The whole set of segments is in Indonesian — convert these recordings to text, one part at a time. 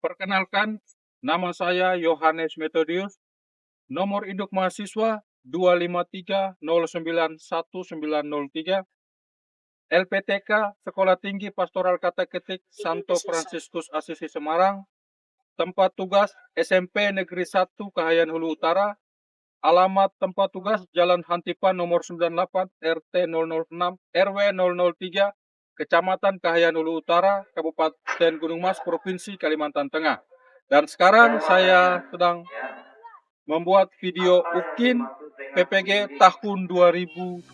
Perkenalkan, nama saya Yohanes Metodius, nomor induk mahasiswa 253091903, LPTK Sekolah Tinggi Pastoral Kateketik Santo Fransiskus Asisi Semarang, tempat tugas SMP Negeri 1 Kahayan Hulu Utara, alamat tempat tugas Jalan Hantipan nomor 98 RT 006 RW 003, Kecamatan Kahayan Hulu Utara, Kabupaten Gunung Mas, Provinsi Kalimantan Tengah. Dan sekarang saya sedang membuat video UKIN PPG tahun 2025.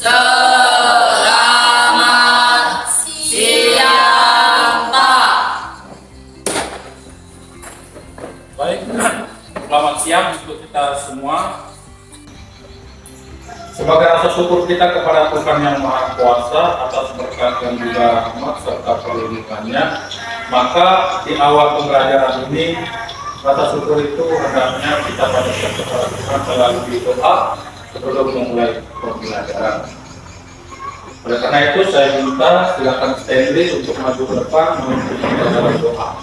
Selamat siang, Pak. Baik, selamat siang untuk kita semua. Sebagai rasa syukur kita kepada Tuhan Yang Maha Kuasa atas berkat dan juga rahmat serta perlindungannya, maka di awal pembelajaran ini rasa syukur itu hendaknya kita panjatkan kepada Tuhan melalui doa sebelum memulai pembelajaran. Oleh karena itu saya minta silakan Stanley untuk maju ke depan memimpin kita dalam doa.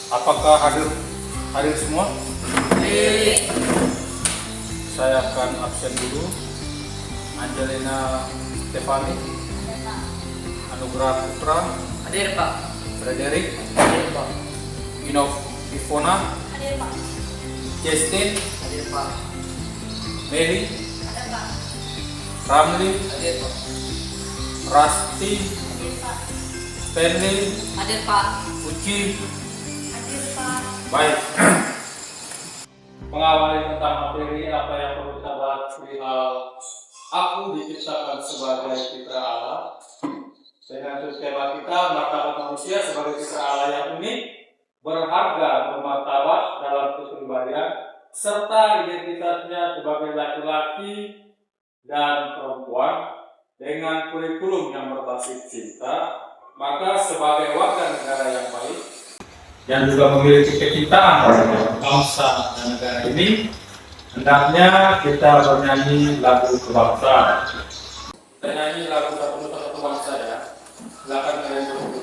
Apakah hadir semua? Saya akan absen dulu. Angelina Stefani, Anugrah Putra, Hadir, Pak. Frederick, Hadir, Pak. Ivona, Hadir, Pak. Justin, Hadir, Pak. Mary, Hadir, Pak. Ramli, Hadir, Pak. Rasti, Hadir, Pak. Stanley, Hadir, Pak. Uci. Hadir, Pak. Baik. Mengawali tentang materi apa yang perlu kita bahas perihal aku diciptakan sebagai citra Allah. Dengan tema kita martabat manusia sebagai citra Allah yang unik, berharga, bermartabat dalam kepribadian, serta identitasnya sebagai laki-laki dan perempuan dengan kurikulum yang berbasis cinta, maka sebagai warga negara yang baik yang juga memiliki kecintaan pada bangsa dan negara ini, hendaknya kita bernyanyi lagu kebangsaan. Kita nyanyi lagu satu bangsa ya. Silakan kalian dulu.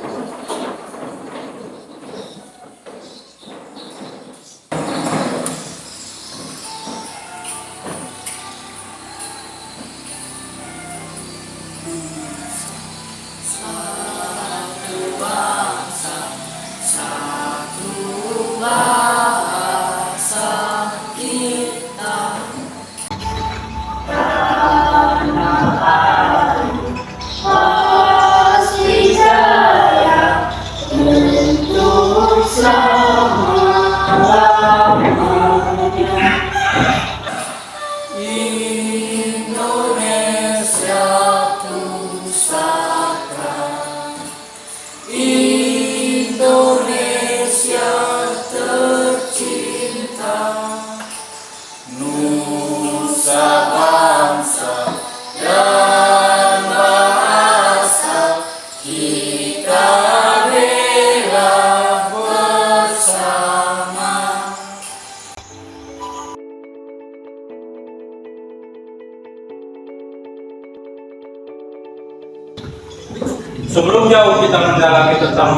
Sebelum jauh kita mendalami tentang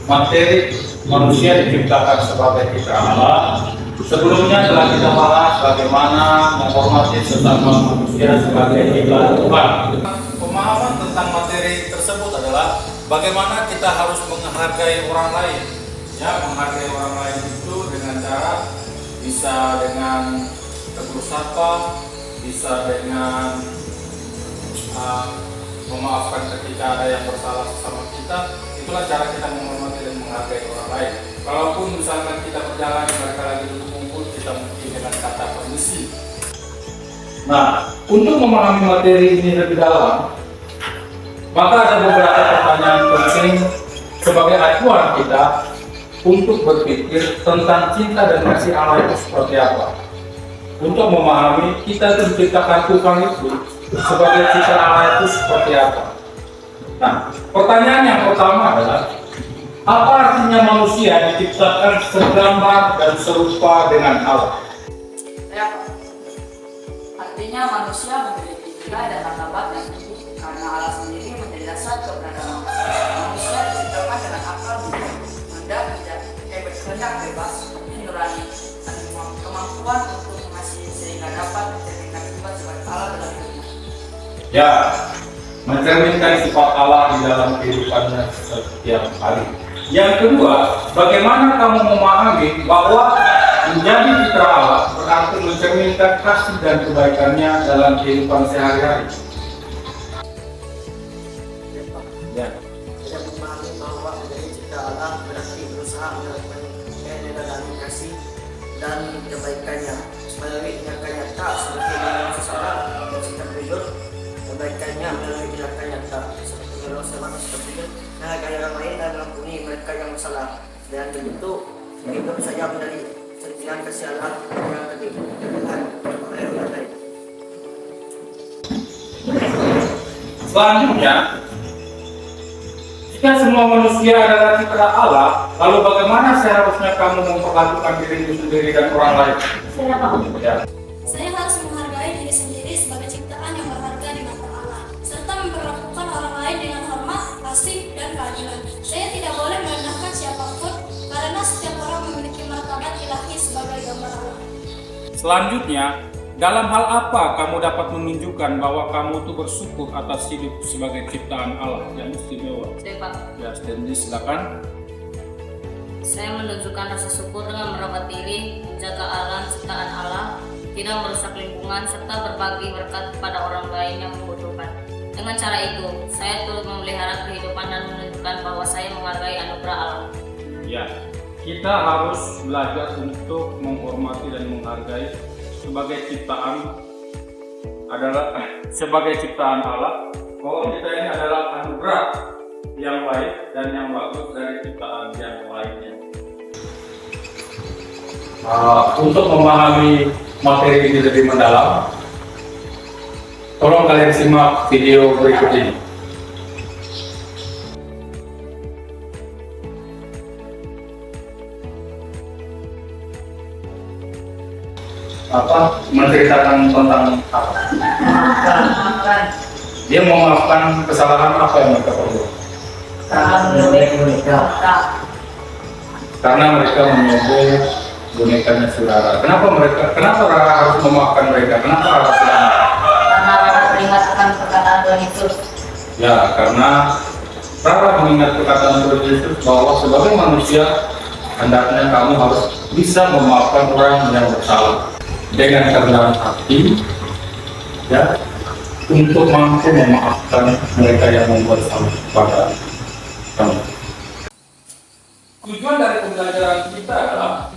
materi manusia diciptakan sebagai citra Allah, sebelumnya telah kita bahas bagaimana menghormati sesama manusia sebagai ciptaan Tuhan. Pemahaman tentang materi tersebut adalah bagaimana kita harus menghargai orang lain, ya, menghargai orang lain bisa dengan tegur sapa, bisa dengan memaafkan ketika ada yang bersalah sesama kita. Itulah cara kita menghormati dan menghargai orang lain. Kalaupun misalkan kita berjalan, mereka lagi duduk kumpul, kita mungkin dengan kata permisi. Nah, untuk memahami materi ini lebih dalam, maka ada beberapa pertanyaan penting sebagai acuan kita untuk berpikir tentang cinta dan kasih Allah itu seperti apa. Untuk memahami kita itu diciptakan Tuhan itu sebagai cinta Allah itu seperti apa. Nah, pertanyaan yang pertama adalah apa artinya manusia diciptakan segambar dan serupa dengan Allah? Artinya manusia memiliki nilai dan martabat yang tinggi karena Allah sendiri menjadi dasar keberadaan. Manusia diciptakan dengan akal budi, kehendak bebas, nurani, dan kemampuan untuk mengasihi sehingga dapat mencerminkan sifat Allah dalam hidupnya. Ya, mencerminkan sifat Allah di dalam kehidupannya setiap hari. Yang kedua, bagaimana kamu memahami bahwa menjadi citra Allah berarti mencerminkan kasih dan kebaikannya dalam kehidupan sehari-hari? Ya. Saya memahami bahwa menjadi cipta Allah berarti berusaha melakukan dan kasih dan kebaikannya melalui tindakan nyata seperti menolong seseorang dan sikap jujur, kebaikannya melalui tindakan nyata seperti menolong seseorang seperti itu, menghargai orang lain dan mengampuni mereka yang bersalah, dan begitu hidup saya menjadi sentilan kasih Allah yang tadi Tuhan oleh orang lain. Selanjutnya, jika semua manusia adalah citra Allah, lalu bagaimana seharusnya kamu memperlakukan dirimu sendiri dan orang lain? Ya. Saya harus menghargai diri sendiri sebagai ciptaan yang berharga di mata Allah, serta memperlakukan orang lain dengan hormat, kasih, dan keadilan. Saya tidak boleh merendahkan siapapun, karena setiap orang memiliki martabat ilahi sebagai gambar Allah. Selanjutnya, dalam hal apa kamu dapat menunjukkan bahwa kamu itu bersyukur atas hidup sebagai ciptaan Allah yang istimewa? Saya Pak, Ya, Stanley, silakan. saya menunjukkan rasa syukur dengan merawat diri, menjaga alam ciptaan Allah, tidak merusak lingkungan, serta berbagi berkat kepada orang lain yang membutuhkan. Dengan cara itu, saya turut memelihara kehidupan dan menunjukkan bahwa saya menghargai anugerah Allah. Ya, kita harus belajar untuk menghormati dan menghargai sebagai ciptaan Allah, bahwa kita ini adalah anugerah yang baik dan yang bagus dari ciptaan yang lainnya. Untuk memahami materi ini lebih mendalam, tolong kalian simak video berikut ini. Menceritakan tentang apa? Dia memaafkan kesalahan apa yang mereka perbuat? Karena mereka menyebut bonekanya saudara. Kenapa Rara harus memaafkan mereka? Kenapa Rara sedang? Karena Rara teringat akan perkataan Tuhan Yesus. Ya, karena Rara mengingat perkataan Tuhan Yesus bahwa sebagai manusia hendaknya kamu harus bisa memaafkan orang yang bersalah dengan kerendahan hati, ya, untuk mampu memaafkan mereka yang membuat salah kepada kamu. Tujuan dari pembelajaran kita adalah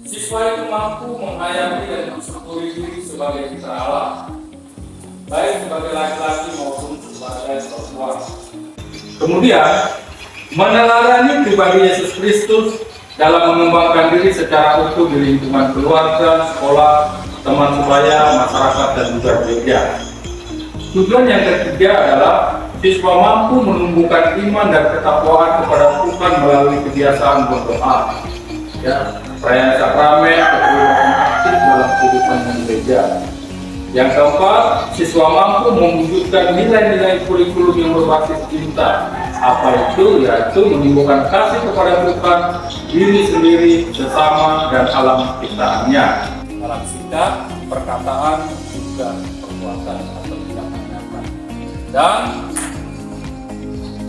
siswa itu mampu menghayati dan mensyukuri diri sebagai citra Allah, baik sebagai laki-laki maupun sebagai perempuan. Kemudian meneladani pribadi Yesus Kristus dalam mengembangkan diri secara utuh di lingkungan keluarga, sekolah, teman sebaya, masyarakat, dan juga gereja. Tujuan yang ketiga adalah siswa mampu menumbuhkan iman dan ketakwaan kepada Tuhan melalui kebiasaan berdoa, ya, perayaan sakramen, keterlibatan aktif dalam kehidupan gereja. Yang keempat, siswa mampu mewujudkan nilai-nilai kurikulum yang berbasis cinta. Apa itu? Yaitu menimbulkan kasih kepada Tuhan, diri sendiri, sesama, dan alam ciptaannya. Dalam sikap, perkataan, juga perbuatan atau tindakan nyata. Dan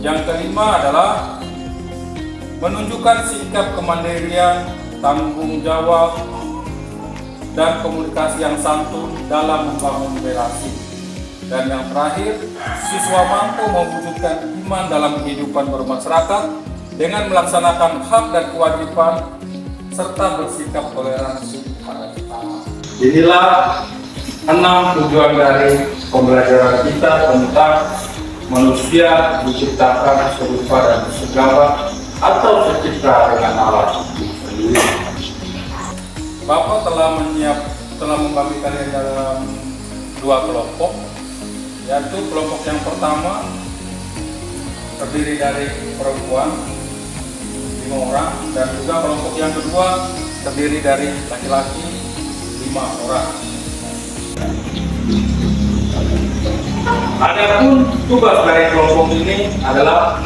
yang kelima adalah menunjukkan sikap kemandirian tanggung jawab, dan komunikasi yang santun dalam membangun relasi. Dan yang terakhir, siswa mampu mewujudkan iman dalam kehidupan bermasyarakat dengan melaksanakan hak dan kewajiban serta bersikap toleransi pada sesama. Inilah 6 tujuan dari pembelajaran kita tentang manusia diciptakan serupa dan segala atau secipta dengan Allah sendiri. Bapak telah membagi kalian dalam 2 kelompok, yaitu kelompok yang pertama terdiri dari perempuan 5 orang, dan juga kelompok yang kedua terdiri dari laki-laki 5 orang. Adapun tugas dari kelompok ini adalah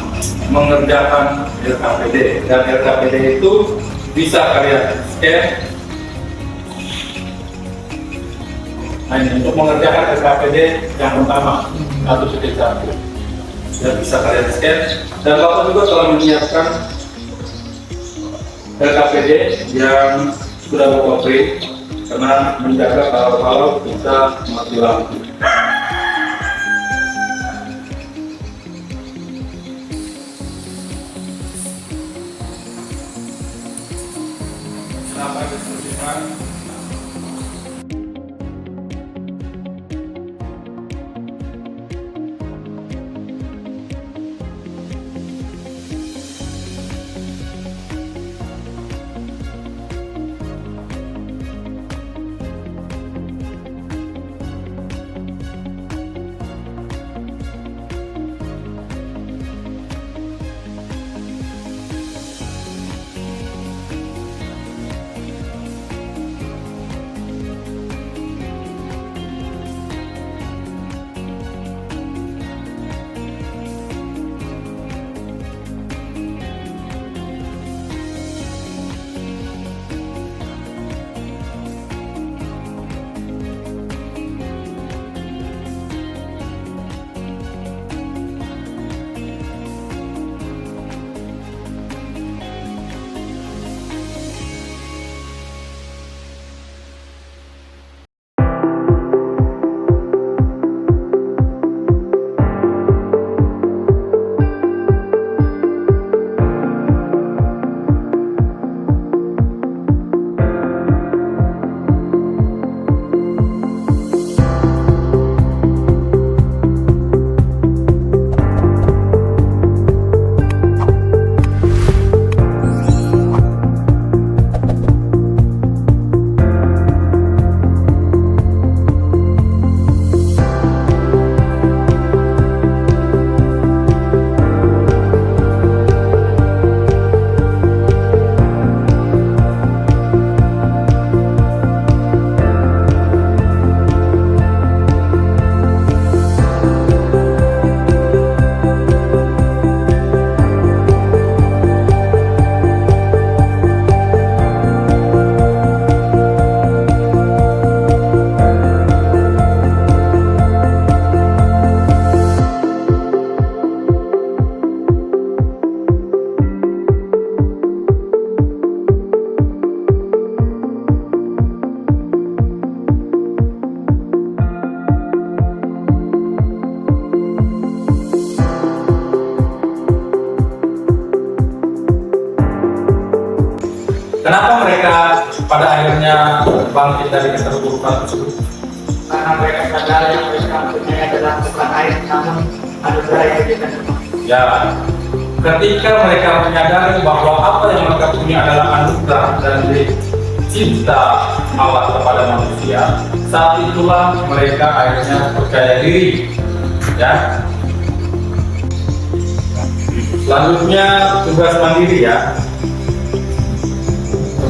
mengerjakan LKPD, dan LKPD itu bisa kalian scan. Nah, ini untuk mengerjakan LKPD yang pertama 1.1 dan bisa kalian scan, dan Bapak juga telah menyiapkan LKPD yang sudah Bapak print karena menjaga kalau kita mati lampu. Silakan diskusikan. Kenapa mereka pada akhirnya bangkit dari keterpurukan tersebut? Karena mereka sadar yang mereka punya adalah bukan air, namun anugerah yang kita terima. Ya, ketika mereka menyadari bahwa apa yang mereka punya adalah anugerah dan cinta Allah kepada manusia, saat itulah mereka akhirnya percaya diri. Ya. Selanjutnya tugas mandiri ya,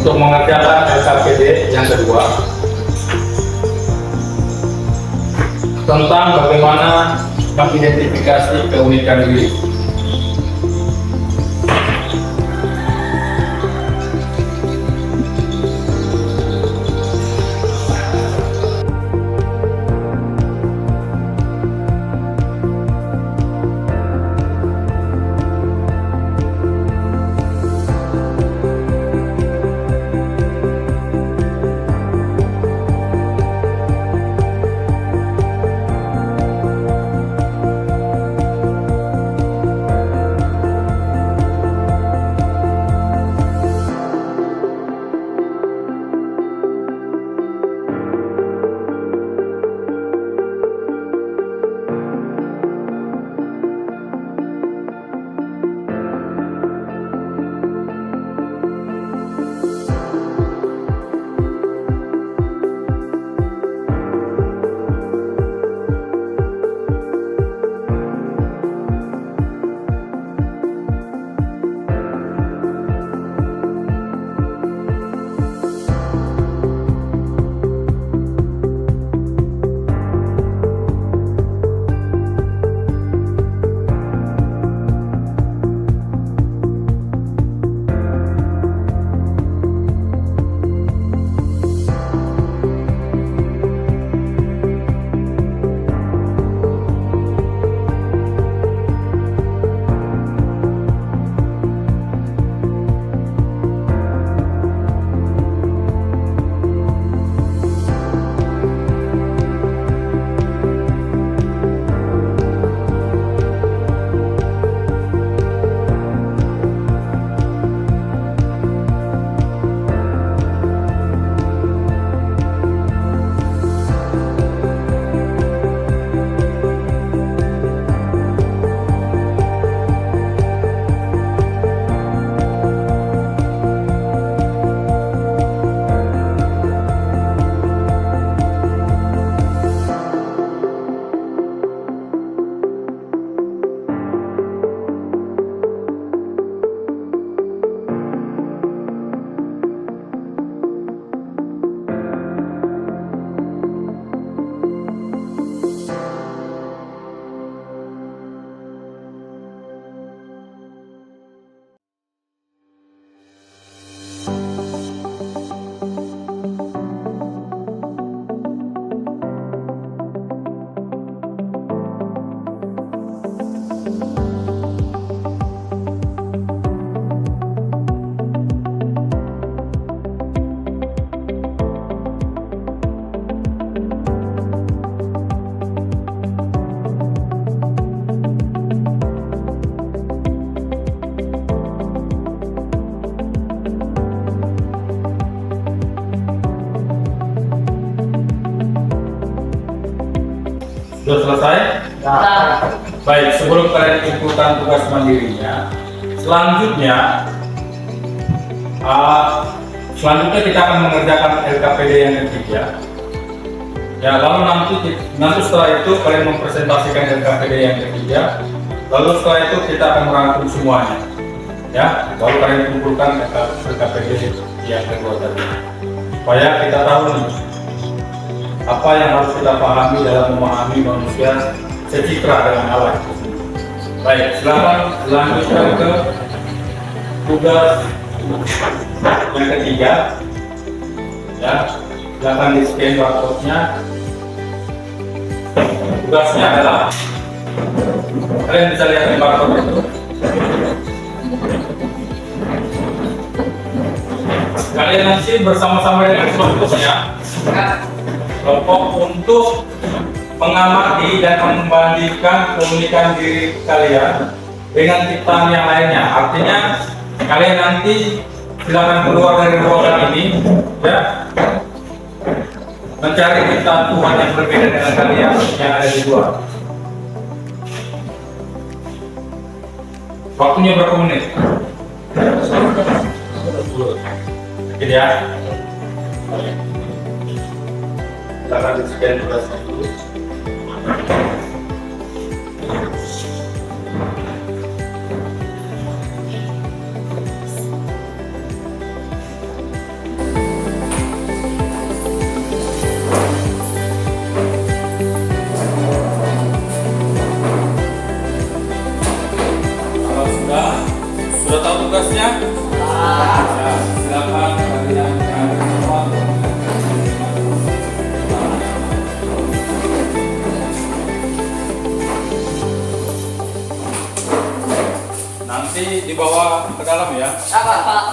untuk mengerjakan LKPD yang kedua tentang bagaimana mengidentifikasi keunikan diri. Sudah selesai? Baik, sebelum kalian kumpulkan tugas mandirinya, selanjutnya kita akan mengerjakan LKPD yang ketiga. Ya, lalu nanti setelah itu kalian mempresentasikan LKPD yang ketiga. Lalu setelah itu kita akan merangkum semuanya. Ya, lalu kalian kumpulkan LKPD yang kedua tadi. Supaya kita tahu nih, apa yang harus kita pahami dalam memahami manusia secitra dengan Allah. Baik, silakan lanjutkan ke tugas yang ketiga. Ya, silakan di scan barcode-nya. Tugasnya adalah kalian bisa lihat di barcode itu. Kalian nanti bersama-sama dengan kelompoknya, kelompok untuk mengamati dan membandingkan keunikan diri kalian dengan ciptaan yang lainnya. Artinya kalian nanti silakan keluar dari ruangan ini, ya, mencari ciptaan Tuhan yang berbeda dengan kalian yang ada di luar. Waktunya berapa menit? Oke ya. Silakan di scan tugasnya dulu. Kalau sudah tahu tugasnya? Ya, silakan kalian semua. Nanti dibawa ke dalam ya. Apa, Pak?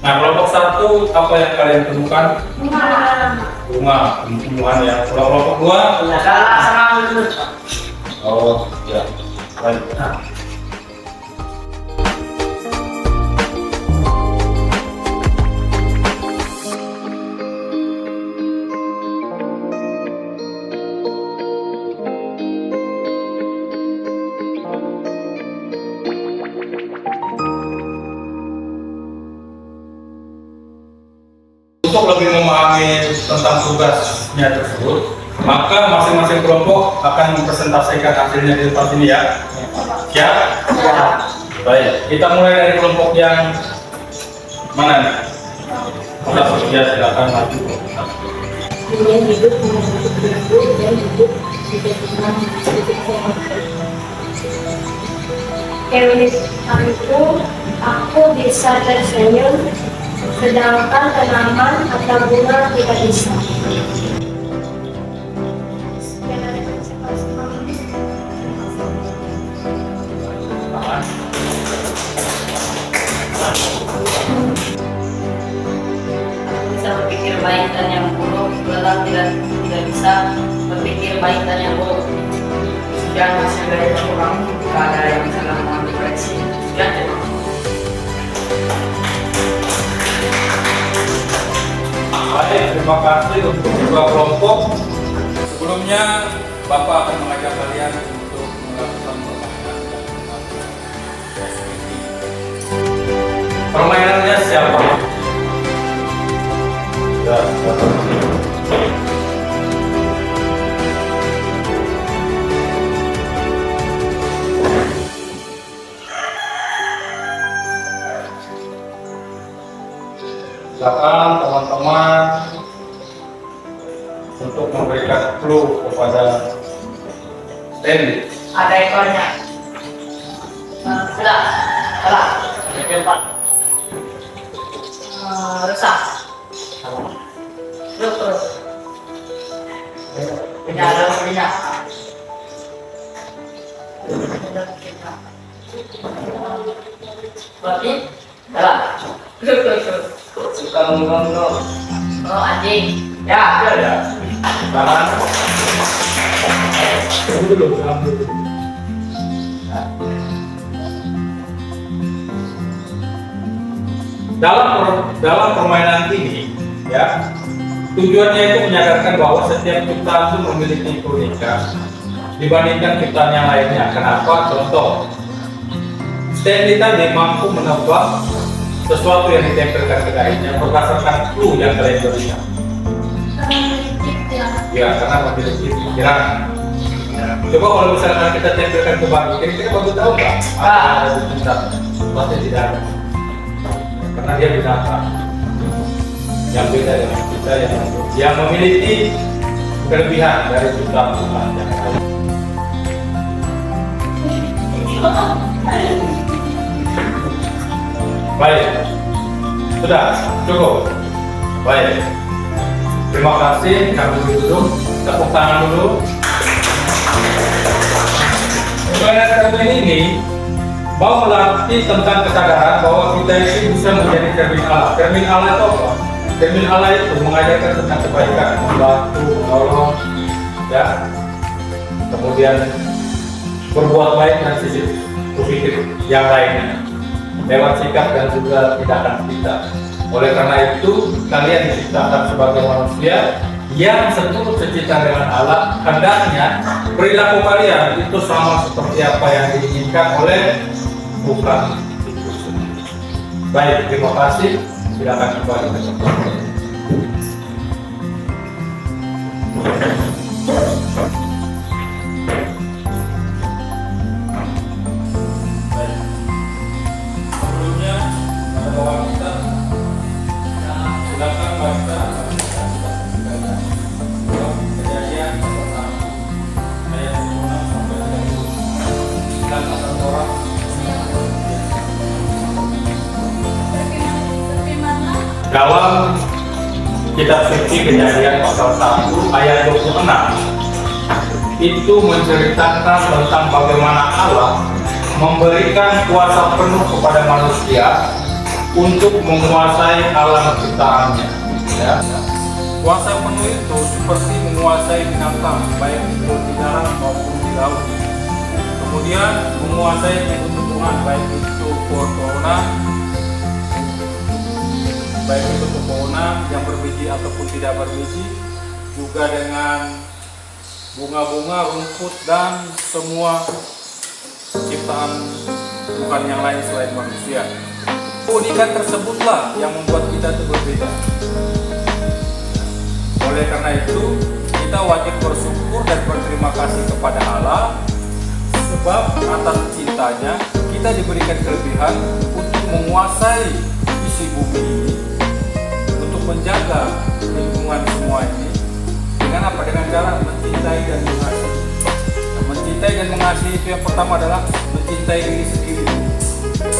Nah, kelompok satu apa yang kalian temukan? Bunga, tumbuhan ya. Kalau kelompok dua? Oh, ya. Baik. Untuk lebih memahami tentang tugasnya tersebut, maka masing-masing kelompok akan mempresentasikan hasilnya di tempat ini ya. Siap? Ya. Baik, kita mulai dari kelompok yang mana nih? Ya, silakan maju. Dunia hidup membentuk tubuh dan hidup tidak pernah aku bisa tersenyum, sedangkan tanaman atau bunga tidak bisa. berpikir baik dan yang buruk, lelah tidak bisa berpikir baik dan yang buruk. Sekian hasil dari program. Jika ada yang salah mohon dikoreksi. Sekian, terima kasih. Baik, terima kasih untuk kedua kelompok. Sebelumnya, Bapak akan mengajak kalian untuk melakukan permainan. Permainannya siapa? Ya, silakan teman-teman untuk memberikan clue kepada Stanley. Ada ekornya. Sudah. Salah. Yang keempat. Rusak. Terus. Tidak ada minyak. Berarti salah. Terus. Suka menggonggong. Oh, anjing. Ya, betul. Ya, tangan. Tunggu dulu, jangan dulu. Dalam permainan ini, ya, tujuannya itu menyadarkan bahwa setiap ciptaan itu memiliki keunikan dibandingkan ciptaan yang lainnya. Kenapa? Contoh, Stanley tadi mampu menebak sesuatu yang ditempelkan ke kainnya berdasarkan clue yang kalian berikan. Ya, karena memiliki pikiran. Coba kalau misalkan kita tempelkan ke bagi, kira-kira baru tahu nggak apa yang ada di kita? Pasti tidak ada. Karena dia binatang yang beda dengan kita yang memiliki kelebihan dari ciptaan Tuhan yang lain. Baik, sudah cukup. Baik, terima kasih. Kami duduk, tepuk tangan dulu. Permainan kali ini mau melatih tentang kesadaran bahwa kita itu bisa menjadi cermin Allah. Cermin Allah itu apa? Cermin Allah itu mengajarkan tentang kebaikan, membantu, menolong, ya. Kemudian berbuat baik dan sisi positif yang lainnya lewat sikap dan juga tindakan kita. Oleh karena itu, kalian diciptakan sebagai manusia yang seturut secita dengan Allah. Hendaknya perilaku kalian itu sama seperti apa yang diinginkan oleh Tuhan. Baik, terima kasih. Silakan kembali ke tempat. Sebelumnya, bapak kita silakan baca kejadian pertama ayat 26 sampai 30. Silakan satu orang. Dalam kitab suci Kejadian pasal 1 ayat 26 itu menceritakan tentang bagaimana Allah memberikan kuasa penuh kepada manusia untuk menguasai alam ciptaannya. Ya. Kuasa penuh itu seperti menguasai binatang, baik itu di darat maupun di laut. Kemudian menguasai tumbuhan, baik itu pohon-pohonan, baik itu pepohonan yang berbiji ataupun tidak berbiji, juga dengan bunga-bunga, rumput, dan semua ciptaan Tuhan yang lain selain manusia. Keunikan tersebutlah yang membuat kita itu berbeda. Oleh karena itu, kita wajib bersyukur dan berterima kasih kepada Allah, sebab atas cintanya kita diberikan kelebihan untuk menguasai isi bumi ini, menjaga lingkungan semua ini dengan apa? Dengan cara mencintai dan mengasihi. Mencintai dan mengasihi itu yang pertama adalah mencintai diri sendiri,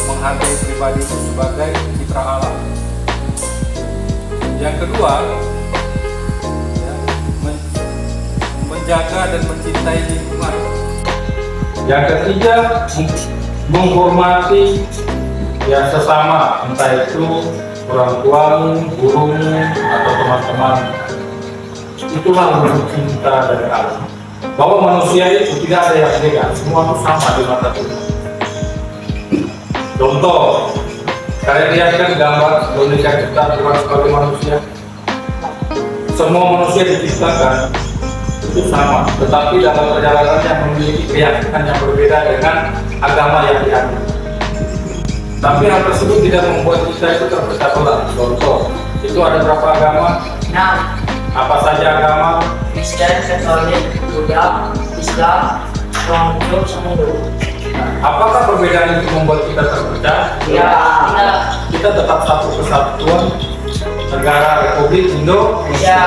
menghargai pribadi itu sebagai citra Allah. Yang kedua, ya, menjaga dan mencintai lingkungan. Yang ketiga, menghormati ya sesama, entah itu orang tuamu, gurumu, atau teman-teman. Itulah bentuk cinta dari Allah. Bahwa manusia itu tidak ada yang beda, semua itu sama di mata Tuhan. Contoh, kalian lihat kan gambar Indonesia kita Tuhan sebagai manusia. Semua manusia diciptakan itu sama, tetapi dalam perjalanannya memiliki keyakinan yang berbeda dengan agama yang dianut. Tapi hal tersebut tidak membuat kita itu terpecah belah. Contoh, itu ada berapa agama? Nah, Apa saja agama? Kristen, Katolik, Buddha, Islam, Hindu, sama Hindu. Apakah perbedaan itu membuat kita terpecah? Ya, tidak. Kita tetap satu kesatuan negara Republik Indonesia. Ya.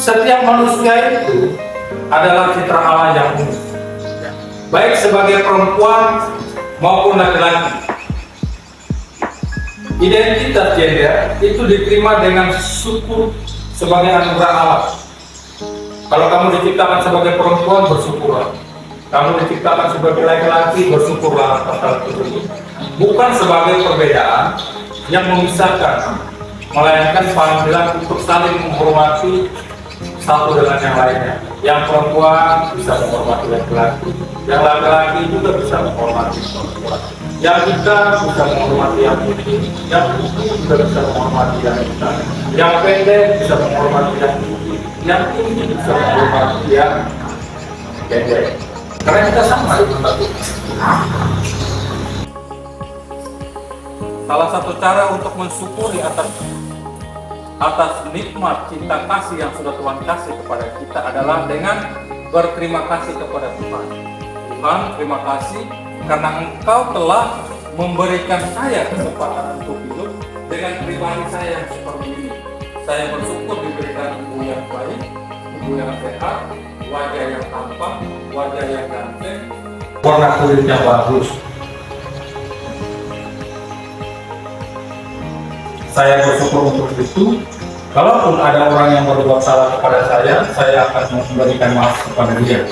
Setiap manusia itu adalah citra Allah yang unik, baik sebagai perempuan maupun laki-laki. Identitas gender itu diterima dengan syukur sebagai anugerah Allah. Kalau kamu diciptakan sebagai perempuan, bersyukurlah. Kamu diciptakan sebagai laki-laki, bersyukurlah atas hal tersebut. Bukan sebagai perbedaan yang memisahkan, melainkan panggilan untuk saling menghormati satu dengan yang lainnya. Yang perempuan bisa menghormati laki-laki, yang laki-laki juga bisa menghormati perempuan, yang kita bisa menghormati yang putih, yang putih juga bisa menghormati yang hitam, yang pendek bisa menghormati yang putih, yang tinggi bisa menghormati yang pendek. Karena kita sama di mata Tuhan. Salah satu cara untuk mensyukuri atas nikmat cinta kasih yang sudah Tuhan kasih kepada kita adalah dengan berterima kasih kepada Tuhan. Tuhan, terima kasih karena Engkau telah memberikan saya kesempatan untuk hidup dengan pribadi saya yang seperti ini. Saya bersyukur diberikan ibu yang baik, ibu yang sehat, wajah yang tampan, wajah yang ganteng, warna kulitnya bagus. Saya bersyukur untuk itu. Kalaupun ada orang yang berbuat salah kepada saya akan memberikan maaf kepada dia.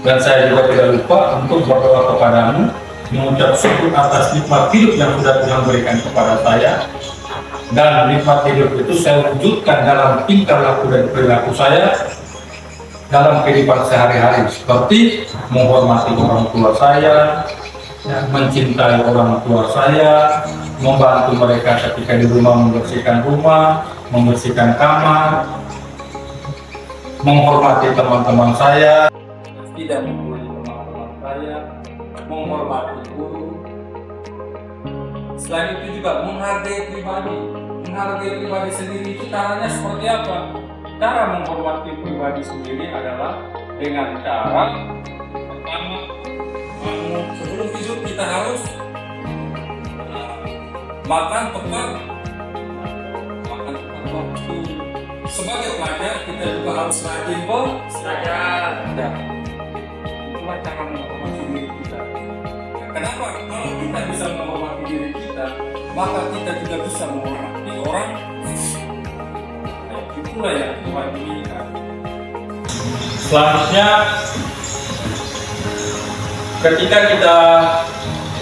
Dan saya juga tidak lupa untuk berdoa kepadamu, mengucap syukur atas nikmat hidup yang sudah Tuhan berikan kepada saya. Dan nikmat hidup itu saya wujudkan dalam tingkah laku dan perilaku saya dalam kehidupan sehari-hari, seperti menghormati orang tua saya, mencintai orang tua saya, membantu mereka ketika di rumah membersihkan rumah, membersihkan kamar, menghormati teman-teman saya, tidak membuli teman-teman saya, menghormati guru. Selain itu juga menghargai pribadi sendiri. Itu caranya seperti apa? Cara menghormati pribadi sendiri adalah dengan cara pertama, sebelum tidur kita harus makan tepat waktu. Sebagai pelajar kita juga harus rajin belajar. Itulah cara menghormati diri kita. Kenapa? Kalau kita bisa menghormati diri kita, maka kita juga bisa menghormati orang. Itulah yang Tuhan inginkan. Selanjutnya, ketika kita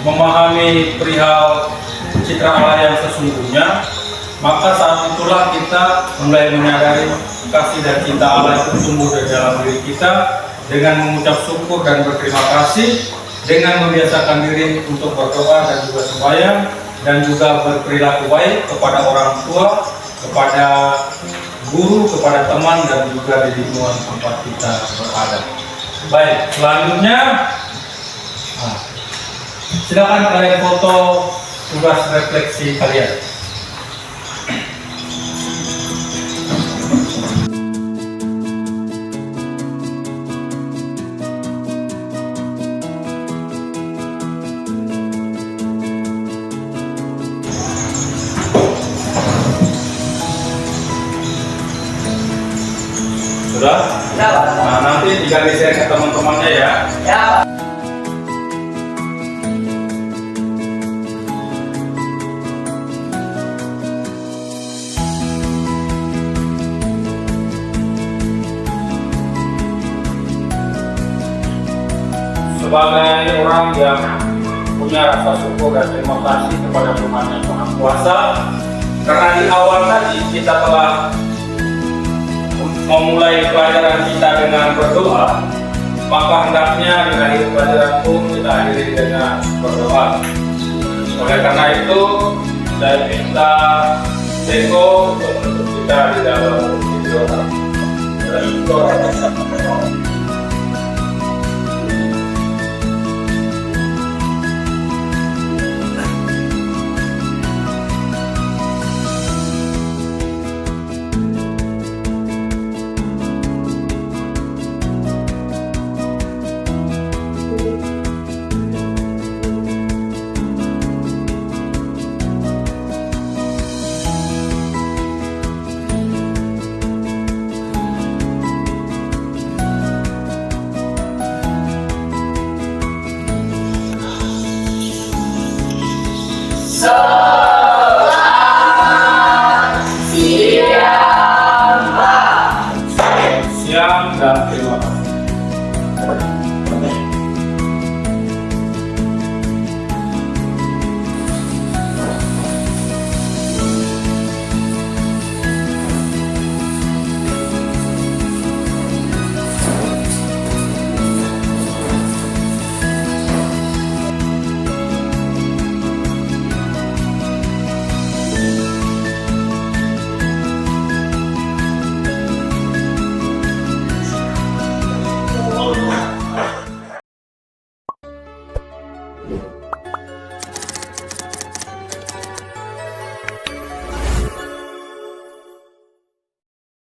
memahami perihal citra Allah yang sesungguhnya, maka saat itulah kita mulai menyadari kasih dan cinta Allah itu tumbuh di dalam diri kita dengan mengucap syukur dan berterima kasih, dengan membiasakan diri untuk berdoa dan juga sembahyang, dan juga berperilaku baik kepada orang tua, kepada guru, kepada teman, dan juga di lingkungan tempat kita berada. Baik, selanjutnya silakan kalian foto tugas refleksi kalian. Sudah? Ya, Pak. Nah, nanti tinggal di-share ke teman-temannya ya. Ya, Pak. sebagai orang yang punya rasa syukur dan terima kasih kepada Tuhan yang Maha Kuasa, karena di awal tadi kita telah memulai pelajaran kita dengan berdoa, maka hendaknya di akhir pelajaran pun kita akhiri dengan berdoa. Oleh karena itu, saya minta Seko untuk menuntut kita di dalam berdoa.